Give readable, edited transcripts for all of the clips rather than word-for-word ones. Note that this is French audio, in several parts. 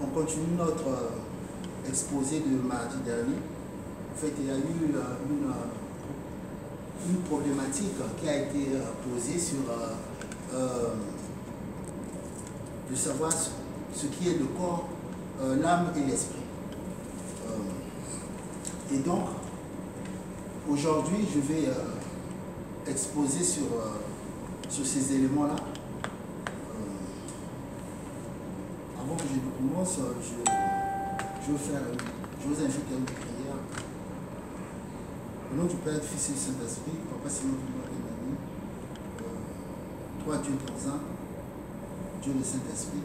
on continue notre exposé de mardi dernier. En fait, il y a eu une problématique qui a été posée sur de savoir ce qui est le corps, l'âme et l'esprit. Et donc, aujourd'hui, je vais exposer sur ces éléments-là. Avant que je commence, je vous invite à une prière. Au nom du Père, du Fils et du Saint-Esprit, Papa, Seigneur, toi, Dieu dans un, Dieu le Saint-Esprit,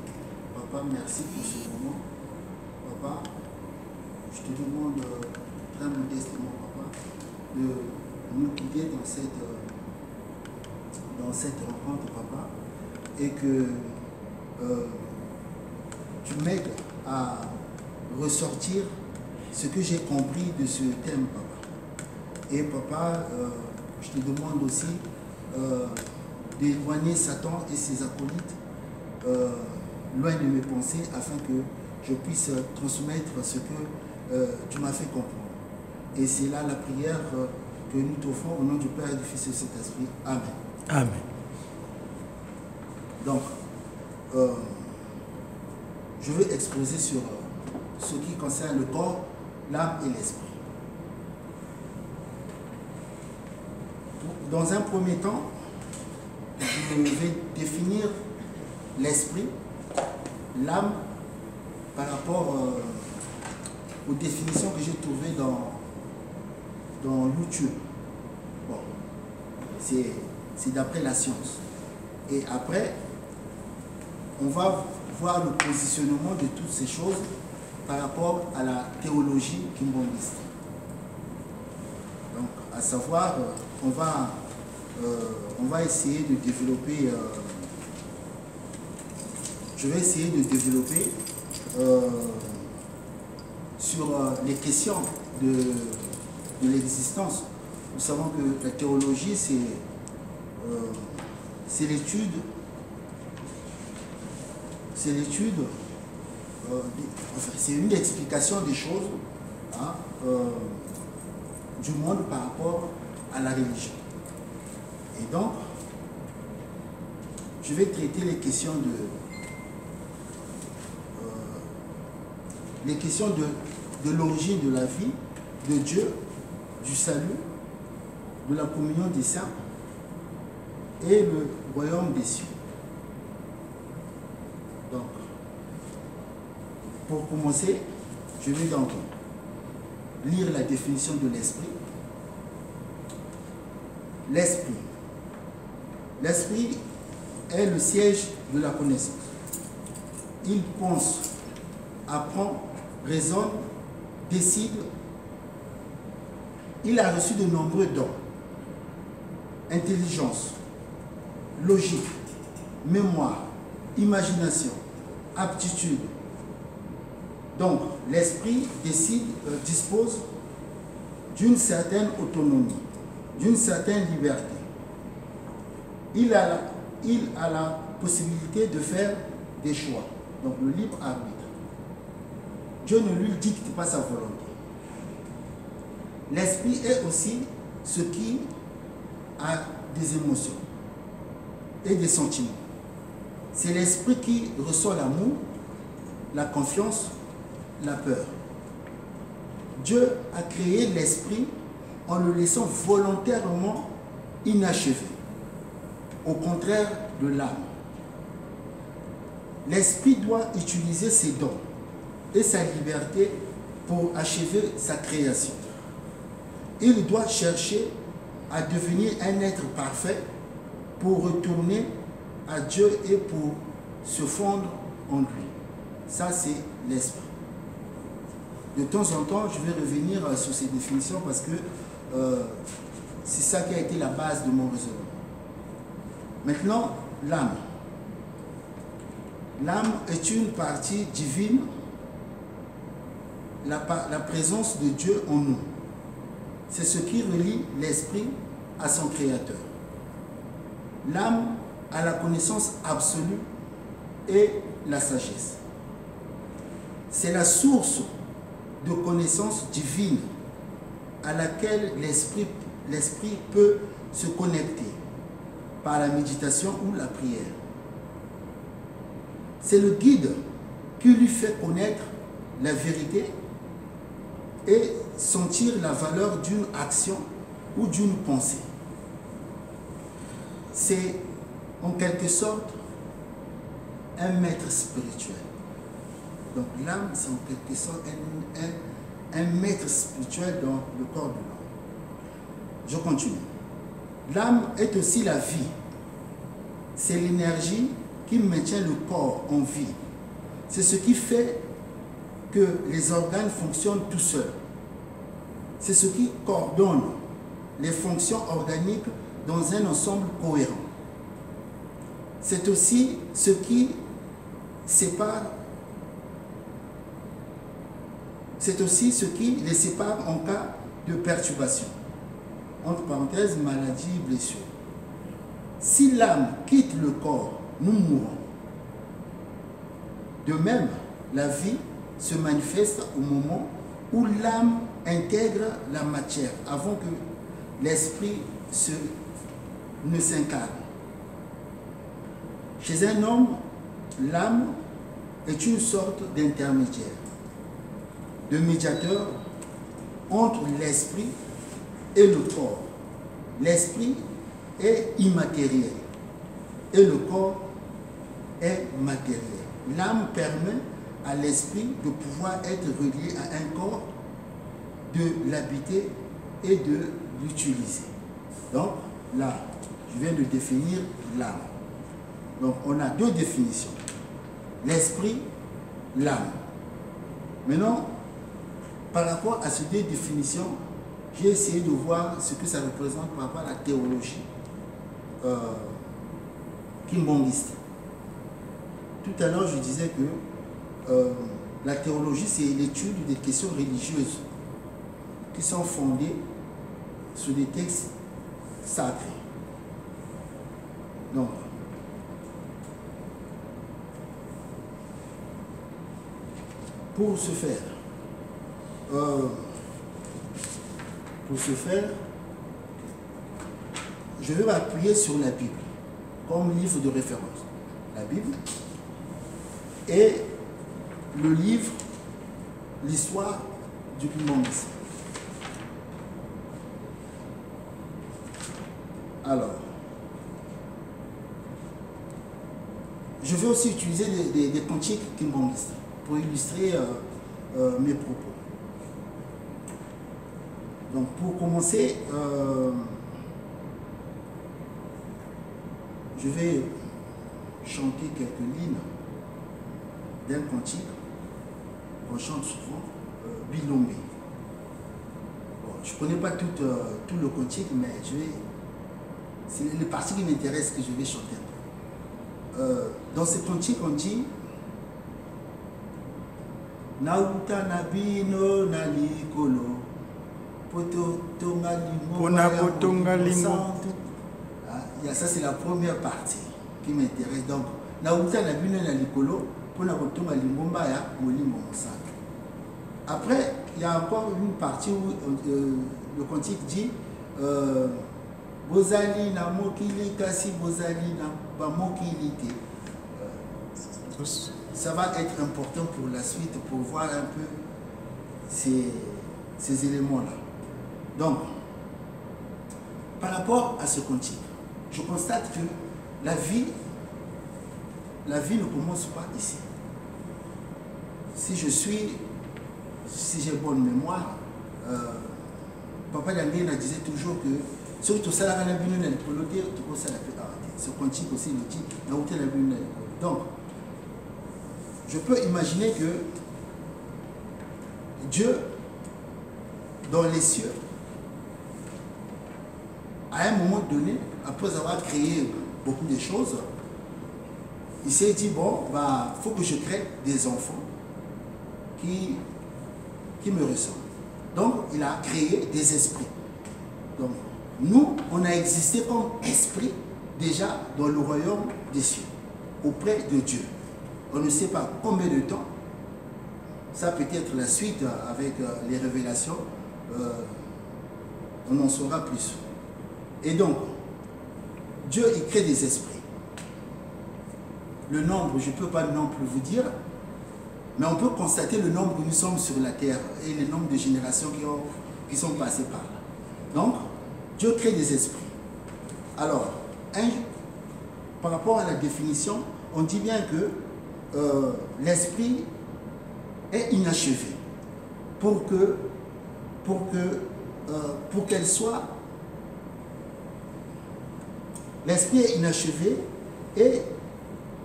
Papa, merci pour ce moment. Papa, je te demande très modestement, Papa, de nous guider dans cette rencontre, Papa, et que tu m'aides à ressortir ce que j'ai compris de ce thème, Papa. Et Papa, je te demande aussi d'éloigner Satan et ses acolytes loin de mes pensées afin que je puisse transmettre ce que tu m'as fait comprendre. Et c'est là la prière que nous t'offrons au nom du Père et du Fils et du Saint-Esprit. Amen. Amen. Donc, je vais exposer sur ce qui concerne le corps, l'âme et l'esprit. Dans un premier temps, je vais définir l'esprit, l'âme, par rapport aux définitions que j'ai trouvées dans YouTube. Bon, c'est d'après la science. Et après, on va voir le positionnement de toutes ces choses par rapport à la théologie kimbangiste. Donc, à savoir, on va essayer de développer, je vais essayer de développer sur les questions de l'existence. Nous savons que la théologie, c'est l'étude, c'est une explication des choses, hein, du monde par rapport à la religion. Et donc, je vais traiter les questions de l'origine de la vie, de Dieu, du salut, de la communion des saints et le royaume des cieux. Donc, pour commencer, je vais donc lire la définition de l'esprit. L'esprit. L'esprit est le siège de la connaissance. Il pense, apprend, raisonne, décide. Il a reçu de nombreux dons. Intelligence, logique, mémoire, imagination, aptitude. Donc, l'esprit dispose d'une certaine autonomie, d'une certaine liberté. Il a la possibilité de faire des choix, donc le libre arbitre. Dieu ne lui dicte pas sa volonté. L'esprit est aussi ce qui a des émotions et des sentiments. C'est l'esprit qui ressent l'amour, la confiance, la peur. Dieu a créé l'esprit en le laissant volontairement inachevé, au contraire de l'âme. L'esprit doit utiliser ses dons et sa liberté pour achever sa création. Il doit chercher à devenir un être parfait pour retourner à Dieu et pour se fondre en lui. Ça, c'est l'esprit. De temps en temps, je vais revenir sur ces définitions parce que c'est ça qui a été la base de mon raisonnement. Maintenant, l'âme. L'âme est une partie divine, la présence de Dieu en nous. C'est ce qui relie l'esprit à son créateur. L'âme a la connaissance absolue et la sagesse. C'est la source de connaissance divine à laquelle l'esprit peut se connecter par la méditation ou la prière. C'est le guide qui lui fait connaître la vérité et sentir la valeur d'une action ou d'une pensée. C'est en quelque sorte un maître spirituel. Donc l'âme, c'est en quelque sorte un maître spirituel dans le corps de l'homme. Je continue. L'âme est aussi la vie. C'est l'énergie qui maintient le corps en vie. C'est ce qui fait que les organes fonctionnent tout seuls. C'est ce qui coordonne les fonctions organiques dans un ensemble cohérent. C'est aussi ce qui sépare, c'est aussi ce qui les sépare en cas de perturbation. Entre parenthèses, maladie, blessure. Si l'âme quitte le corps, nous mourrons. De même, la vie se manifeste au moment où l'âme intègre la matière, avant que l'esprit ne s'incarne. Chez un homme, l'âme est une sorte d'intermédiaire, de médiateur entre l'esprit et le corps. L'esprit est immatériel et le corps est matériel. L'âme permet à l'esprit de pouvoir être relié à un corps, de l'habiter et de l'utiliser. Donc là, je viens de définir l'âme. Donc on a deux définitions. L'esprit, l'âme. Maintenant, par rapport à ces deux définitions, j'ai essayé de voir ce que ça représente par rapport à la théologie kimbangiste. Tout à l'heure, je disais que la théologie, c'est l'étude des questions religieuses qui sont fondées sur des textes sacrés. Donc, pour ce faire, je vais m'appuyer sur la Bible comme livre de référence. La Bible et le livre L'histoire du kimbangiste. Alors, je vais aussi utiliser des cantiques kimbangistes pour illustrer mes propos. Donc, pour commencer, je vais chanter quelques lignes d'un cantique qu'on chante souvent, Bilombe. Bon, je ne connais pas tout le cantique, mais c'est les parties qui m'intéressent que je vais chanter. Dans ce cantique, on dit Nauta nabino nalikolo poto tonga limo. Ça c'est la première partie qui m'intéresse. Donc Nauta nabino nalikolo poto tonga limo ya molimo mosantu. Après, il y a encore une partie où le cantique dit Bozali na mokili kasi bozali na ba mokili te. Ça va être important pour la suite, pour voir un peu ces éléments-là. Donc, par rapport à ce cantique, je constate que la vie ne commence pas ici. Si j'ai bonne mémoire, Papa Yangena disait toujours que surtout ça, ce cantique aussi le dit, donc, je peux imaginer que Dieu, dans les cieux, à un moment donné, après avoir créé beaucoup de choses, il s'est dit, bon, il faut que je crée des enfants qui me ressemblent. Donc, il a créé des esprits. Donc, nous, on a existé comme esprit déjà dans le royaume des cieux, auprès de Dieu. On ne sait pas combien de temps, ça peut être la suite avec les révélations. On en saura plus. Et donc, Dieu, il crée des esprits. Le nombre, je ne peux pas non plus vous dire, mais on peut constater le nombre que nous sommes sur la terre et le nombre de générations qui sont passées par là. Donc, Dieu crée des esprits. Alors, par rapport à la définition, on dit bien que l'esprit est inachevé pour qu'elle soit. L'esprit est inachevé et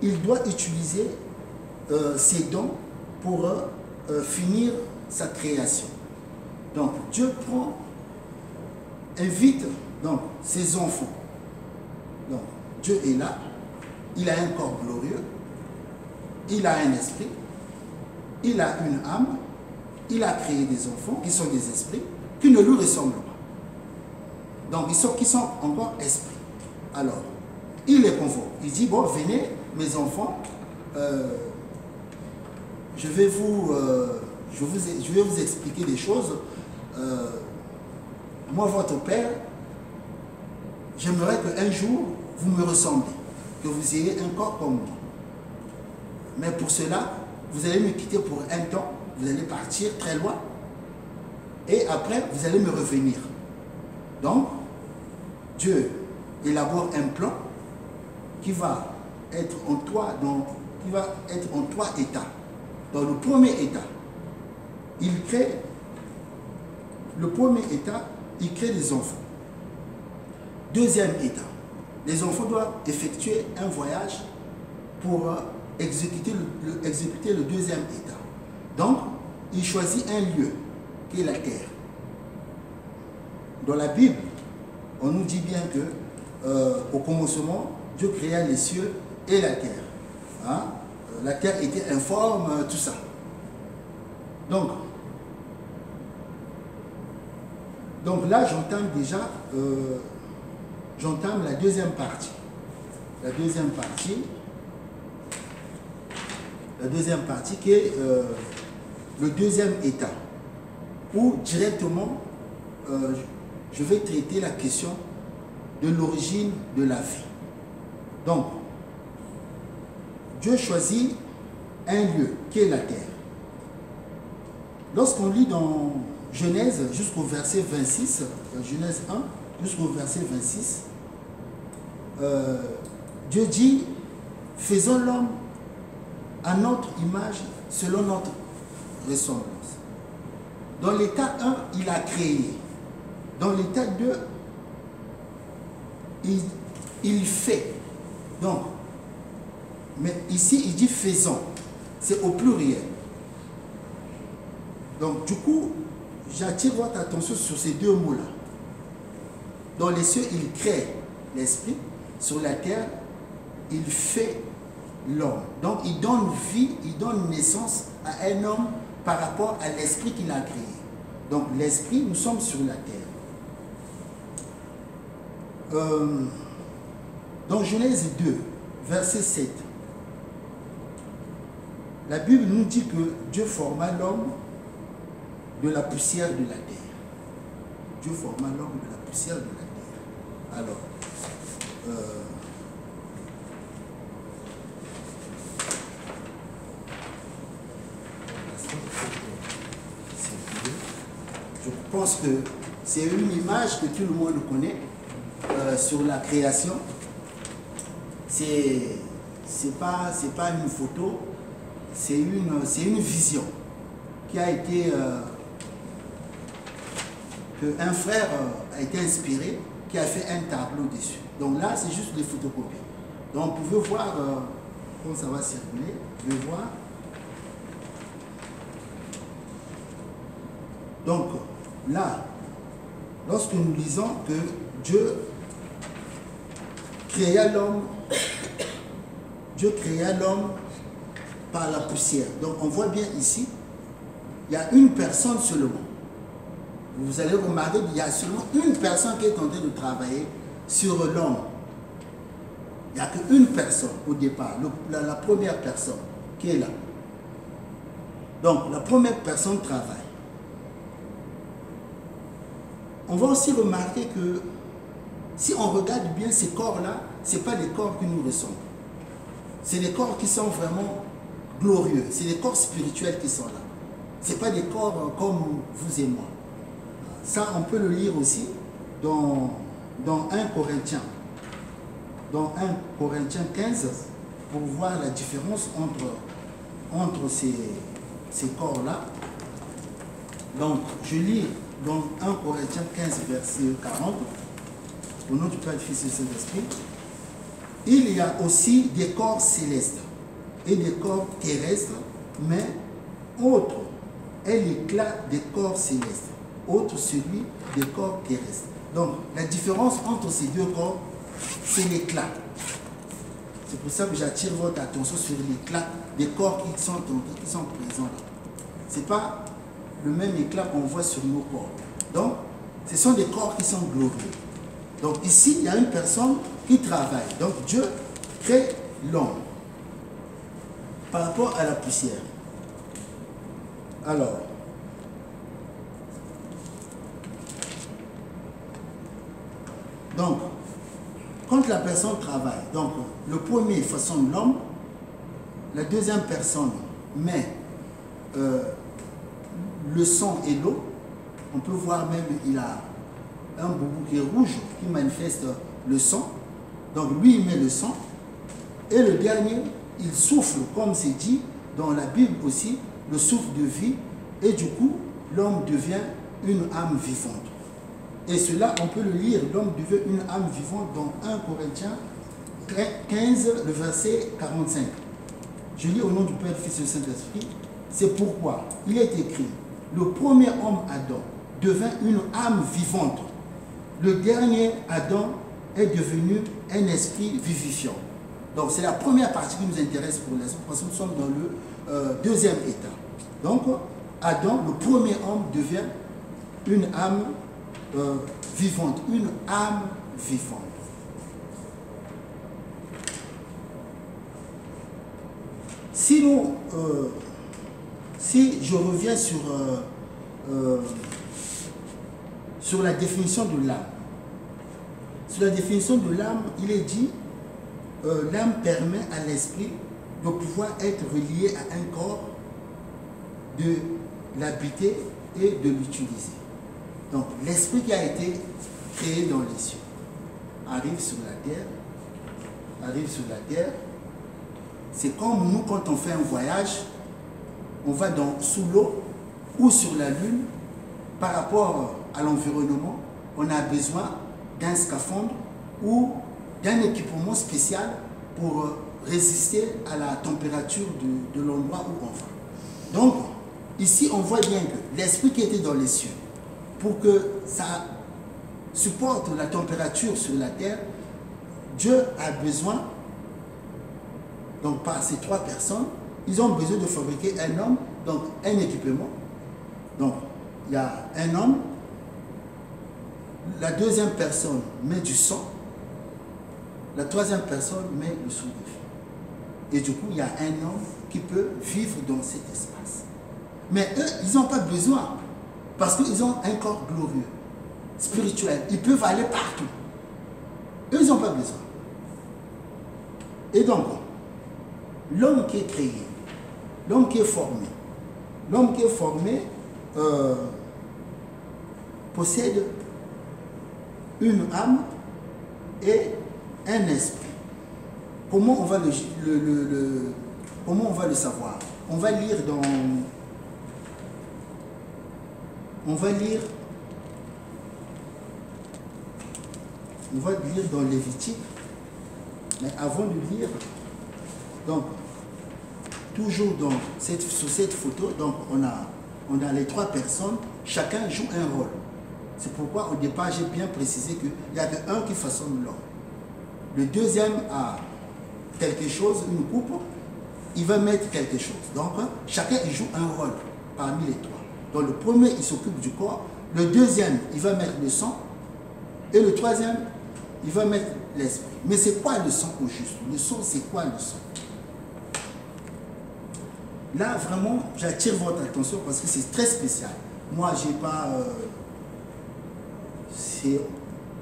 il doit utiliser ses dons pour finir sa création. Donc Dieu invite donc ses enfants. Donc Dieu est là, il a un corps glorieux, il a un esprit, il a une âme, il a créé des enfants qui sont des esprits qui ne lui ressemblent pas. Donc qui sont encore esprits. Alors, il les convoque. Il dit, bon, venez, mes enfants, je vais vous expliquer des choses. Moi, votre père, j'aimerais qu'un jour, vous me ressemblez, que vous ayez un corps comme moi. Mais pour cela, vous allez me quitter pour un temps, vous allez partir très loin, et après, vous allez me revenir. Donc, Dieu élabore un plan qui va être en trois états. Dans le premier état, il crée des enfants. Deuxième état, les enfants doivent effectuer un voyage pour exécuter le deuxième état. Donc, il choisit un lieu qui est la terre. Dans la Bible, on nous dit bien que au commencement, Dieu créa les cieux et la terre. Hein? La terre était informe, tout ça. Donc là, j'entame la deuxième partie. La deuxième partie qui est le deuxième état, où directement, je vais traiter la question de l'origine de la vie. Donc, Dieu choisit un lieu qui est la terre. Lorsqu'on lit dans Genèse jusqu'au verset 26, Genèse 1 jusqu'au verset 26, Dieu dit, faisons l'homme à notre image, selon notre ressemblance. Dans l'état 1, il a créé. Dans l'état 2, il fait. Donc, mais ici, il dit faisons. C'est au pluriel. Donc, du coup, j'attire votre attention sur ces deux mots-là. Dans les cieux, il crée l'esprit. Sur la terre, il fait l'homme. Donc, il donne vie, il donne naissance à un homme par rapport à l'esprit qu'il a créé. Donc, l'esprit, nous sommes sur la terre. Dans Genèse 2, verset 7, la Bible nous dit que Dieu forma l'homme de la poussière de la terre. Dieu forma l'homme de la poussière de la terre. Alors, je pense que c'est une image que tout le monde connaît sur la création. C'est pas une photo, c'est une vision qui a été qu'un frère a été inspiré, qui a fait un tableau dessus. Donc là, c'est juste des photocopies. Donc vous pouvez voir comment ça va circuler. Vous pouvez voir. Donc là, lorsque nous lisons que Dieu créa l'homme par la poussière. Donc on voit bien ici, il y a une personne seulement. Vous allez remarquer qu'il y a seulement une personne qui est en train de travailler sur l'homme. Il n'y a qu'une personne au départ, la première personne qui est là. Donc, la première personne travaille. On va aussi remarquer que si on regarde bien ces corps-là, ce n'est pas des corps qui nous ressemblent. C'est des corps qui sont vraiment glorieux. C'est des corps spirituels qui sont là. Ce n'est pas des corps comme vous et moi. Ça, on peut le lire aussi dans 1 Corinthiens. Dans 1 Corinthiens 15, pour voir la différence entre ces corps-là. Donc, je lis dans 1 Corinthiens 15, verset 40, au nom du Père, du Fils et du Saint-Esprit. Il y a aussi des corps célestes et des corps terrestres, mais autre est l'éclat des corps célestes, autre celui des corps terrestres. Donc, la différence entre ces deux corps, c'est l'éclat. C'est pour ça que j'attire votre attention sur l'éclat des corps qui sont présents là. Ce n'est pas le même éclat qu'on voit sur nos corps. Donc, ce sont des corps qui sont glorieux. Donc ici, il y a une personne qui travaille. Donc Dieu crée l'homme par rapport à la poussière. Alors, donc, quand la personne travaille, donc le premier façonne l'homme, la deuxième personne met le sang et l'eau. On peut voir même il a un boubou qui est rouge qui manifeste le sang. Donc lui il met le sang. Et le dernier, il souffle, comme c'est dit dans la Bible aussi, le souffle de vie. Et du coup, l'homme devient une âme vivante. Et cela, on peut le lire, l'homme devient une âme vivante dans 1 Corinthiens 15, le verset 45. Je lis au nom du Père, du Fils et du Saint-Esprit. C'est pourquoi il est écrit, le premier homme Adam devint une âme vivante. Le dernier Adam est devenu un esprit vivifiant. Donc c'est la première partie qui nous intéresse pour l'instant, parce que nous sommes dans le deuxième état. Donc Adam, le premier homme, devient une âme vivante, une âme vivante. Si je reviens sur la définition de l'âme. Sur la définition de l'âme, il est dit l'âme permet à l'esprit de pouvoir être relié à un corps, de l'habiter et de l'utiliser. Donc l'esprit qui a été créé dans les cieux arrive sur la terre, c'est comme nous quand on fait un voyage, on va sous l'eau ou sur la lune, par rapport à l'environnement, on a besoin d'un scaphandre ou d'un équipement spécial pour résister à la température de l'endroit où on va. Donc, ici, on voit bien que l'esprit qui était dans les cieux, pour que ça supporte la température sur la terre, Dieu a besoin, donc par ces trois personnes, ils ont besoin de fabriquer un homme, donc un équipement. Donc, il y a un homme, la deuxième personne met du sang, la troisième personne met le souffle de vie. Et du coup, il y a un homme qui peut vivre dans cet espace. Mais eux, ils n'ont pas besoin, parce qu'ils ont un corps glorieux, spirituel. Ils peuvent aller partout. Eux, ils n'ont pas besoin. Et donc, l'homme qui est créé, l'homme qui est formé, possède une âme et un esprit. Comment on va comment on va le savoir? On va lire dans Lévitique, mais avant de lire, donc toujours sur cette photo, donc on a les trois personnes, chacun joue un rôle. C'est pourquoi au départ j'ai bien précisé qu'il y avait un qui façonne l'homme. Le deuxième a quelque chose, une coupe, il va mettre quelque chose. Donc chacun il joue un rôle parmi les trois. Donc le premier il s'occupe du corps, le deuxième il va mettre le sang, et le troisième il va mettre l'esprit. Mais c'est quoi le sang au juste? Le sang, c'est quoi le sang? là, vraiment, j'attire votre attention parce que c'est très spécial. Moi, j'ai pas... c'est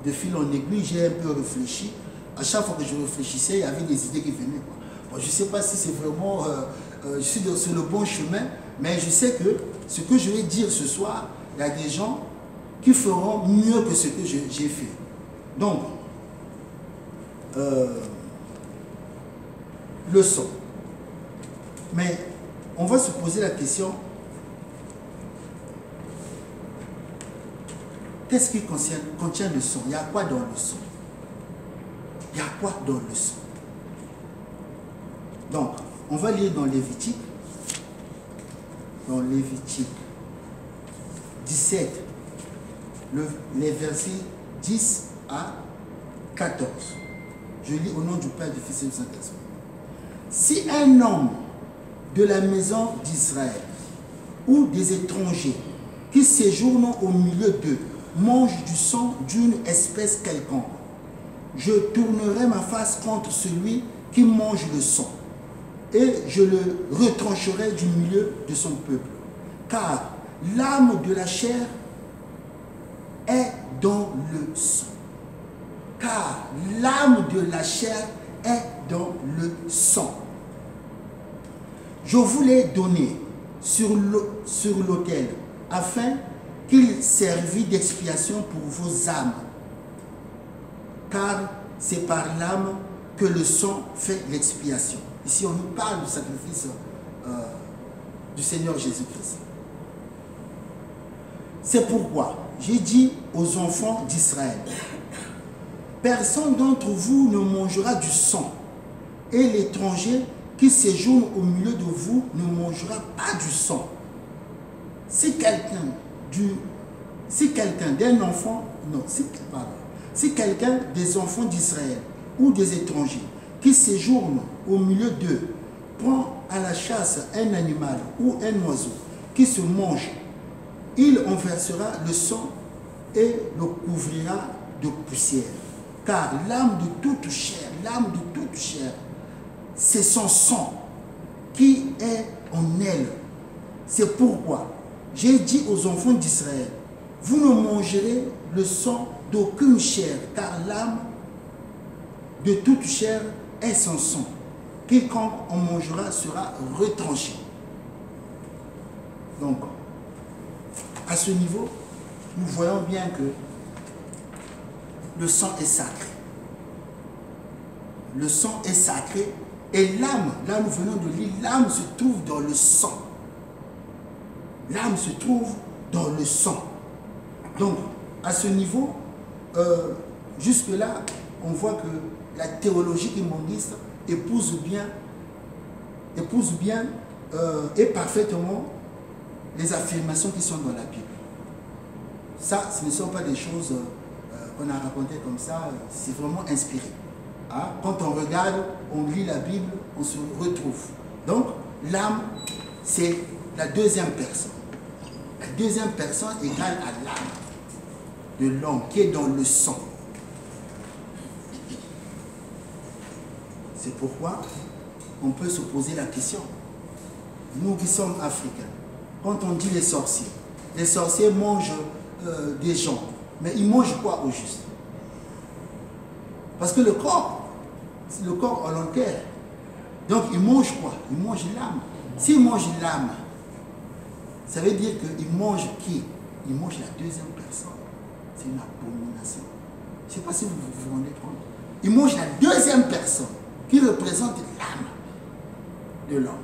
de fil en aiguille, j'ai un peu réfléchi. À chaque fois que je réfléchissais, il y avait des idées qui venaient. Bon, je ne sais pas si c'est vraiment... je suis sur le bon chemin, mais je sais que ce que je vais dire ce soir, il y a des gens qui feront mieux que ce que j'ai fait. Donc, leçon. Mais on va se poser la question, qu'est-ce qui contient le son? Il y a quoi dans le son? Il y a quoi dans le son? Donc, on va lire dans Lévitique. Dans Lévitique 17, les versets 10 à 14. Je lis au nom du Père, du Fils et du Saint-Esprit. Si un homme de la maison d'Israël ou des étrangers qui séjournent au milieu d'eux mange du sang d'une espèce quelconque, je tournerai ma face contre celui qui mange le sang et je le retrancherai du milieu de son peuple. Car l'âme de la chair est dans le sang. Car l'âme de la chair est dans le sang. Je vous l'ai donné sur l'autel afin qu'il servît d'expiation pour vos âmes. Car c'est par l'âme que le sang fait l'expiation. Ici, on nous parle du sacrifice du Seigneur Jésus-Christ. C'est pourquoi j'ai dit aux enfants d'Israël, personne d'entre vous ne mangera du sang, et l'étranger qui séjourne au milieu de vous ne mangera pas du sang. Si quelqu'un d'un enfant, non, si quelqu'un des enfants d'Israël ou des étrangers qui séjournent au milieu d'eux prend à la chasse un animal ou un oiseau qui se mange, il en versera le sang et le couvrira de poussière. Car l'âme de toute chair, c'est son sang qui est en elle. C'est pourquoi j'ai dit aux enfants d'Israël, vous ne mangerez le sang d'aucune chair, car l'âme de toute chair est son sang. Quiconque en mangera sera retranché. Donc, à ce niveau, nous voyons bien que le sang est sacré. Le sang est sacré et l'âme, là nous venons de lire, l'âme se trouve dans le sang. L'âme se trouve dans le sang. Donc, à ce niveau, jusque-là, on voit que la théologie immoniste épouse bien et parfaitement les affirmations qui sont dans la Bible. Ça, ce ne sont pas des choses qu'on a racontées comme ça, c'est vraiment inspiré. Hein? Quand on regarde, on lit la Bible, on se retrouve. Donc, l'âme, c'est la deuxième personne. La deuxième personne égale à l'âme de l'homme qui est dans le sang. C'est pourquoi on peut se poser la question. Nous qui sommes africains, quand on dit les sorciers mangent des gens, mais ils mangent quoi au juste? Parce que le corps, c'est le corps hollandaise. Donc ils mangent quoi? Ils mangent l'âme. S'ils mangent l'âme, ça veut dire qu'ils mangent qui? Ils mangent la deuxième personne. C'est une abomination. Je ne sais pas si vous vous rendez compte. Ils mangent la deuxième personne qui représente l'âme de l'homme.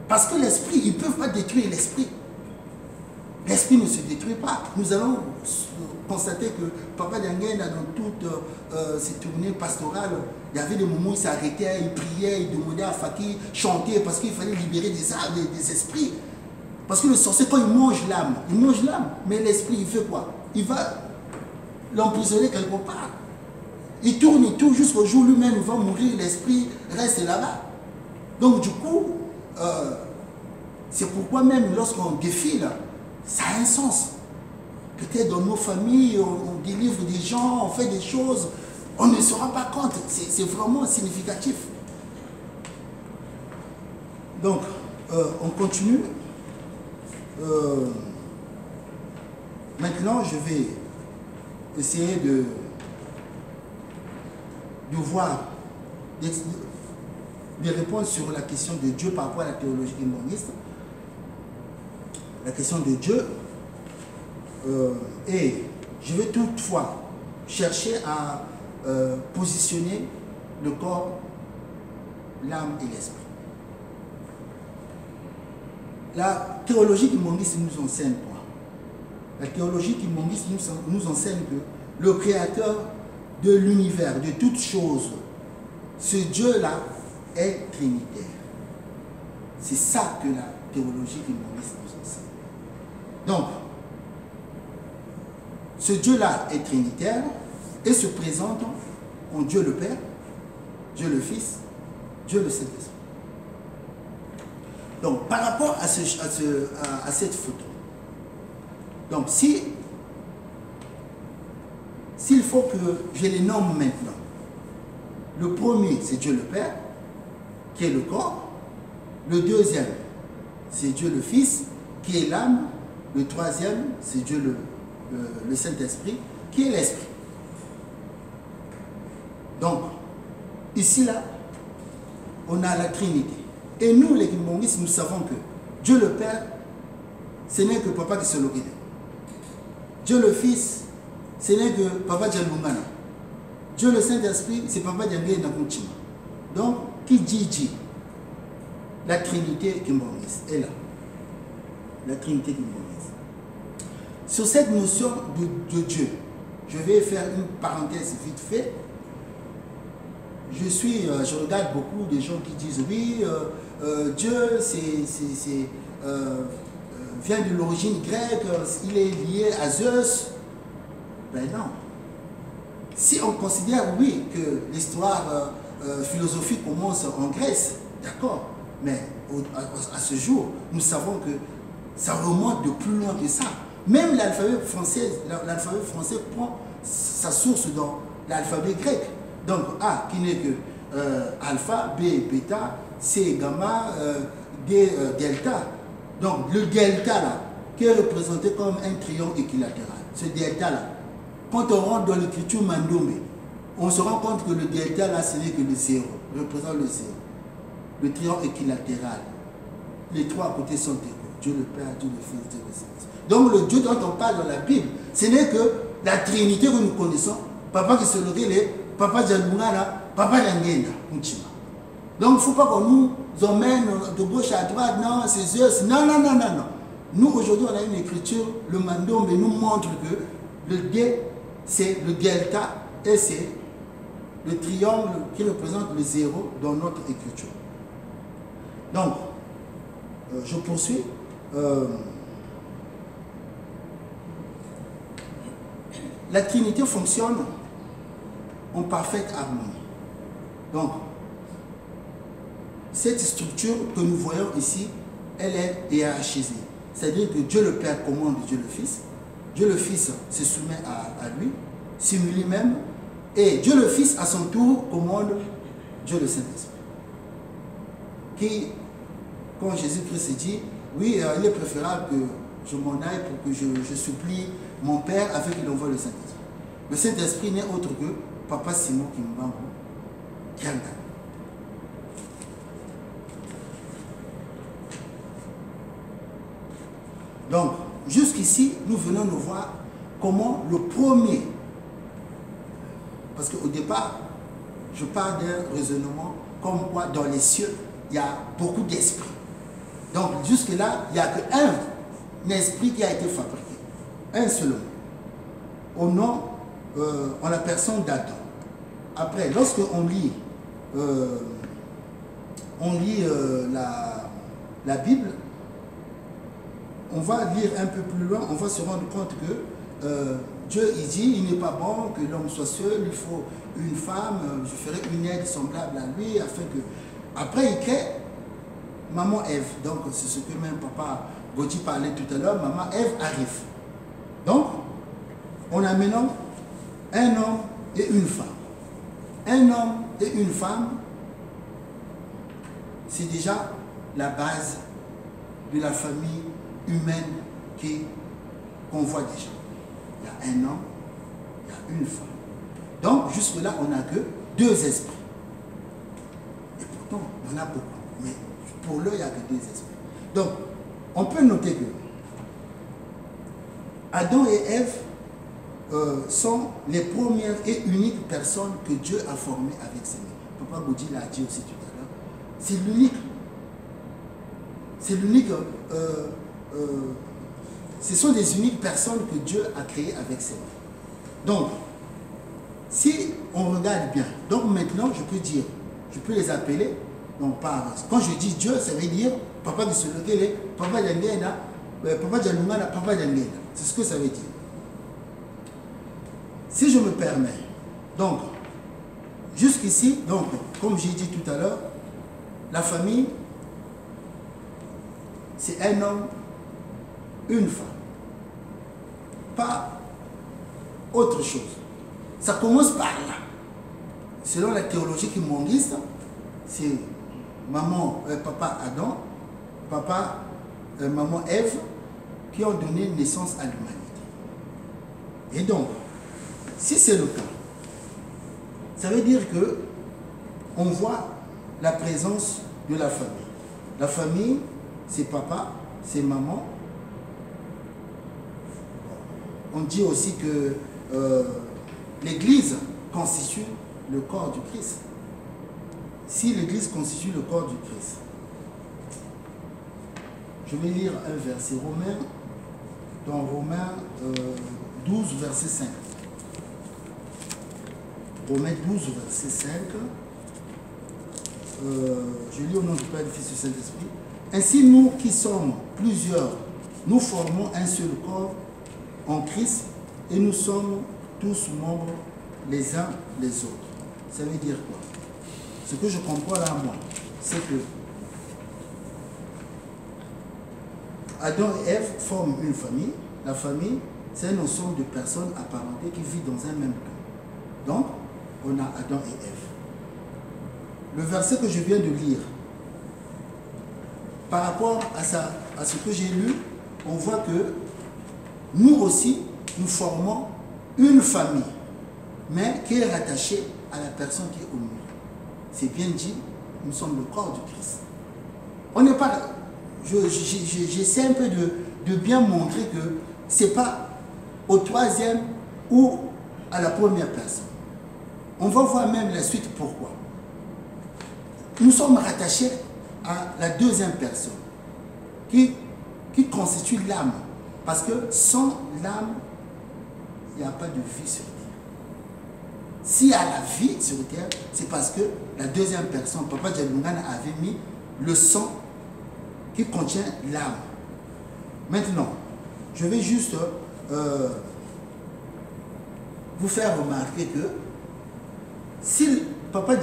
Parce que l'esprit, ils ne peuvent pas détruire l'esprit. L'esprit ne se détruit pas. Nous allons constater que Papa Dianguène, dans toutes ses tournées pastorales, il y avait des moments où il s'arrêtait, il priait, il demandait à Fakir, chanter, parce qu'il fallait libérer des âmes, des esprits. Parce que le sorcier, quand il mange l'âme, mais l'esprit, il fait quoi? Il va l'emprisonner quelque part. Il tourne jusqu'au jour lui-même, il va mourir, l'esprit reste là-bas. Donc du coup, c'est pourquoi même lorsqu'on défile, ça a un sens. Peut-être dans nos familles, on délivre des gens, on fait des choses, on ne se rend pas compte. C'est vraiment significatif. Donc, On continue. Maintenant, je vais essayer de voir des réponses sur la question de Dieu par rapport à la théologie humaniste. La question de Dieu. Et je vais toutefois chercher à positionner le corps, l'âme et l'esprit. La théologie humaniste nous enseigne quoi? La théologie humaniste nous enseigne que le créateur de l'univers, de toutes choses, ce Dieu-là est trinitaire. C'est ça que la théologie humaniste nous enseigne. Donc, ce Dieu-là est trinitaire et se présente en Dieu le Père, Dieu le Fils, Dieu le Saint-Esprit. Donc, par rapport à cette photo, donc s'il faut que je les nomme maintenant, le premier, c'est Dieu le Père, qui est le corps. Le deuxième, c'est Dieu le Fils, qui est l'âme. Le troisième, c'est Dieu le Saint-Esprit, qui est l'Esprit. Donc, ici, là, on a la Trinité. Et nous, les humanistes, nous savons que Dieu le Père, ce n'est que Papa qui se l'occupe. Dieu le Fils, ce n'est que Papa Djalungana. Dieu le Saint-Esprit, c'est Papa Djangé Nakunchima. Donc, qui dit la Trinité humaniste est là. La Trinité humaniste. Sur cette notion de Dieu, je vais faire une parenthèse vite fait. Je regarde beaucoup de gens qui disent oui, Dieu vient de l'origine grecque, il est lié à Zeus. Ben non. Si on considère, oui, que l'histoire philosophique commence en Grèce, d'accord, mais à ce jour, nous savons que ça remonte de plus loin que ça. Même l'alphabet français prend sa source dans l'alphabet grec. Donc A qui n'est que alpha, B, bêta, C, gamma, D, delta. Donc le delta là, qui est représenté comme un triangle équilatéral. Ce delta là, quand on rentre dans l'écriture Mandomé, on se rend compte que le delta là, ce n'est que le zéro, représente le zéro. Le triangle équilatéral. Les trois côtés sont égaux. Dieu le Père, Dieu le Fils, Dieu le Saint-Esprit. Donc le Dieu dont on parle dans la Bible, ce n'est que la Trinité que nous connaissons. Papa qui se levait, Papa Djalungana, Papa Djangenda, Mouchima. Donc il ne faut pas qu'on nous emmène de gauche à droite, non, c'est Zeus. Non, non, non, non, non. Nous aujourd'hui on a une écriture, le Mandombe nous montre que le D c'est le delta et c'est le triangle qui représente le zéro dans notre écriture. Donc, je poursuis. La Trinité fonctionne en parfaite harmonie. Donc, cette structure que nous voyons ici, elle est hiérarchisée. C'est-à-dire que Dieu le Père commande Dieu le Fils. Dieu le Fils se soumet à lui, simule lui-même. Et Dieu le Fils, à son tour, commande Dieu le Saint-Esprit. Qui, quand Jésus-Christ dit, oui, il est préférable que je m'en aille pour que je supplie mon Père afin qu'il envoie le Saint-Esprit. Le Saint-Esprit n'est autre que Papa Simon Kimbangu Kianga. Donc, jusqu'ici, nous venons de voir comment le premier, parce qu'au départ, je parle d'un raisonnement comme quoi dans les cieux, il y a beaucoup d'esprits. Donc, jusque-là, il n'y a qu'un esprit qui a été fabriqué. Un seul homme. Au nom, en la personne d'Adam. Après, lorsque on lit la Bible, on va lire un peu plus loin, on va se rendre compte que Dieu, il dit, il n'est pas bon que l'homme soit seul, il faut une femme, je ferai une aide semblable à lui, afin que... Après, il crée maman Ève. Donc, c'est ce que même papa Gauthier parlait tout à l'heure, maman Ève arrive. Donc, on a maintenant un homme et une femme. Un homme et une femme, c'est déjà la base de la famille humaine qu'on voit déjà. Il y a un homme, il y a une femme. Donc, jusque-là, on n'a que 2 esprits. Et pourtant, il y en a beaucoup. Mais pour l'heure, il n'y a que 2 esprits. Donc, on peut noter que Adam et Ève sont les premières et uniques personnes que Dieu a formées avec ses mains. Papa Gaudi l'a dit aussi tout à l'heure. C'est l'unique. C'est l'unique. Ce sont des uniques personnes que Dieu a créées avec ses mains. Donc, si on regarde bien, donc maintenant je peux dire, je peux les appeler, donc quand je dis Dieu, ça veut dire Papa Gisolokele, Papa Dangena, Papa Djanungana, Papa Dangena. C'est ce que ça veut dire. Si je me permets, donc, jusqu'ici, donc, comme j'ai dit tout à l'heure, la famille, c'est un homme, une femme. Pas autre chose. Ça commence par là. Selon la théologie kimongiste, c'est maman, papa Adam, papa, maman Ève, qui ont donné naissance à l'humanité. Et donc, si c'est le cas, ça veut dire que on voit la présence de la famille. La famille, c'est papa, c'est maman. On dit aussi que l'Église constitue le corps du Christ. Si l'Église constitue le corps du Christ, je vais lire un verset romain, dans Romains 12, verset 5. Romains 12, verset 5. Je lis au nom du Père, du Fils et du Saint-Esprit. Ainsi, nous qui sommes plusieurs, nous formons un seul corps en Christ et nous sommes tous membres les uns les autres. Ça veut dire quoi? Ce que je comprends là, moi, c'est que Adam et Ève forment une famille. La famille, c'est un ensemble de personnes apparentées qui vivent dans un même camp. Donc, on a Adam et Ève. Le verset que je viens de lire, par rapport à ce que j'ai lu, on voit que nous aussi, nous formons une famille, mais qui est rattachée à la personne qui est au milieu. C'est bien dit, nous sommes le corps du Christ. On n'est pas... J'essaie un peu de bien montrer que ce n'est pas au troisième ou à la première personne. On va voir même la suite pourquoi. Nous sommes rattachés à la deuxième personne qui constitue l'âme. Parce que sans l'âme, il n'y a pas de vie sur terre. S'il y a la vie sur terre, c'est parce que la deuxième personne, Papa Djanungana, avait mis le sang qui contient l'âme. Maintenant, je vais juste vous faire remarquer que si Papa